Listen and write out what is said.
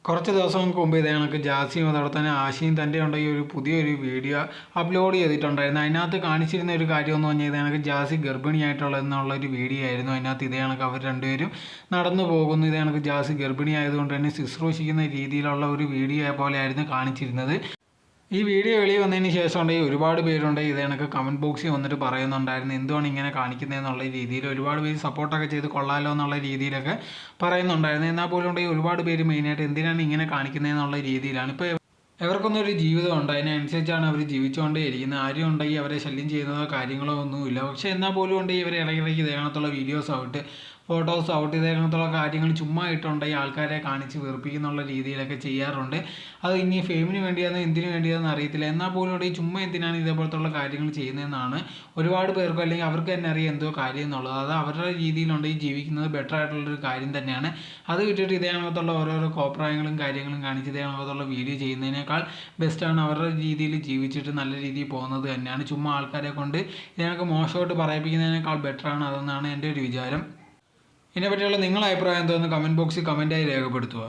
കുറച്ച് ദിവസങ്ങൾക്ക് മുമ്പ് ഇതേ കണക്ക് ജാസിയും അതോടെ തന്നെ ആശയും തൻ്റെ ഉണ്ടെങ്കിൽ ഒരു പുതിയൊരു വീഡിയോ അപ്ലോഡ് ചെയ്തിട്ടുണ്ടായിരുന്നു. അതിനകത്ത് കാണിച്ചിരുന്ന ഒരു കാര്യം എന്ന് പറഞ്ഞാൽ ഇതേ കണക്ക് ജാസി ഗർഭിണിയായിട്ടുള്ളതെന്നുള്ളൊരു വീഡിയോ ആയിരുന്നു. അതിനകത്ത് ഇതേ കണക്ക് അവർ രണ്ടുപേരും നടന്നു പോകുന്നു. ഇതേ കണക്ക് ജാസി ഗർഭിണി ആയതുകൊണ്ട് തന്നെ ശുശ്രൂഷിക്കുന്ന രീതിയിലുള്ള ഒരു വീഡിയോ പോലെയായിരുന്നു കാണിച്ചിരുന്നത്. ഈ വീഡിയോ വെളിയിൽ വന്നതിന് ശേഷം ഉണ്ടെങ്കിൽ ഒരുപാട് പേരുണ്ടെങ്കിൽ ഇത് കണക്ക് കമൻറ്റ് ബോക്സിൽ വന്നിട്ട് പറയുന്നുണ്ടായിരുന്നു എന്തുവാണ് ഇങ്ങനെ കാണിക്കുന്നതെന്നുള്ള രീതിയിൽ. ഒരുപാട് പേര് സപ്പോർട്ടൊക്കെ ചെയ്ത് കൊള്ളാമല്ലോ എന്നുള്ള രീതിയിലൊക്കെ പറയുന്നുണ്ടായിരുന്നു. എന്നാൽ പോലും ഉണ്ടെങ്കിൽ ഒരുപാട് പേര് മെയിനായിട്ട് എന്തിനാണ് ഇങ്ങനെ കാണിക്കുന്നതെന്നുള്ള രീതിയിലാണ്. ഇപ്പോൾ ഇവർക്കൊന്നും ഒരു ജീവിതമുണ്ട്, അതിനനുസരിച്ചാണ് അവർ ജീവിച്ചുകൊണ്ടേ ഇരിക്കുന്നത്. ആരും ഉണ്ടെങ്കിൽ അവരെ ശല്യം ചെയ്യുന്നതോ കാര്യങ്ങളോ ഒന്നുമില്ല. പക്ഷേ എന്നാൽ പോലും ഉണ്ടെങ്കിൽ ഇവർ ഇടയ്ക്കിടയ്ക്ക് ഇതേകണത്തുള്ള വീഡിയോസ് ആവട്ടെ ഫോട്ടോസ് ആവട്ടെ ഇതേകണത്തുള്ള കാര്യങ്ങൾ ചുമ്മാ ഇട്ടുണ്ടെങ്കിൽ ആൾക്കാരെ കാണിച്ച് വെറുപ്പിക്കുന്നുള്ള രീതിയിലൊക്കെ ചെയ്യാറുണ്ട്. അത് ഇനി ഫെയിമിന് വേണ്ടിയാണെന്ന് എന്തിനു വേണ്ടിയാണെന്ന് അറിയത്തില്ല. എന്നാൽ പോലും ഉണ്ടെങ്കിൽ ചുമ്മാ എന്തിനാണ് ഇതേപോലത്തുള്ള കാര്യങ്ങൾ ചെയ്യുന്നതെന്നാണ് ഒരുപാട് പേർക്ക് അല്ലെങ്കിൽ അവർക്ക് തന്നെ അറിയാം എന്തോ കാര്യം എന്നുള്ളത്. അത് അവരുടെ രീതിയിലുണ്ടെങ്കിൽ ജീവിക്കുന്നത് ബെറ്റർ ആയിട്ടുള്ളൊരു കാര്യം തന്നെയാണ്. അത് വിട്ടിട്ട് ഇതേകണത്തുള്ള ഓരോരോ കോപ്രായങ്ങളും കാര്യങ്ങളും കാണിച്ച് ഇതേകണത്തുള്ള വീഡിയോ ചെയ്യുന്നതിനേക്കാൾ ബെസ്റ്റാണ് അവരുടെ രീതിയിൽ ജീവിച്ചിട്ട് നല്ല രീതിയിൽ പോകുന്നത് തന്നെയാണ്. ചുമ്മാ ആൾക്കാരെ കൊണ്ട് ഇതിനൊക്കെ മോശമായിട്ട് പറയിപ്പിക്കുന്നതിനേക്കാൾ ബെറ്ററാണ് അതെന്നാണ് എൻ്റെ ഒരു വിചാരം. ഇതിനെപ്പറ്റിയുള്ള നിങ്ങളുടെ അഭിപ്രായം എന്താണെന്ന് കമൻറ്റ് ബോക്സിൽ കമൻറ്റായി രേഖപ്പെടുത്തുക.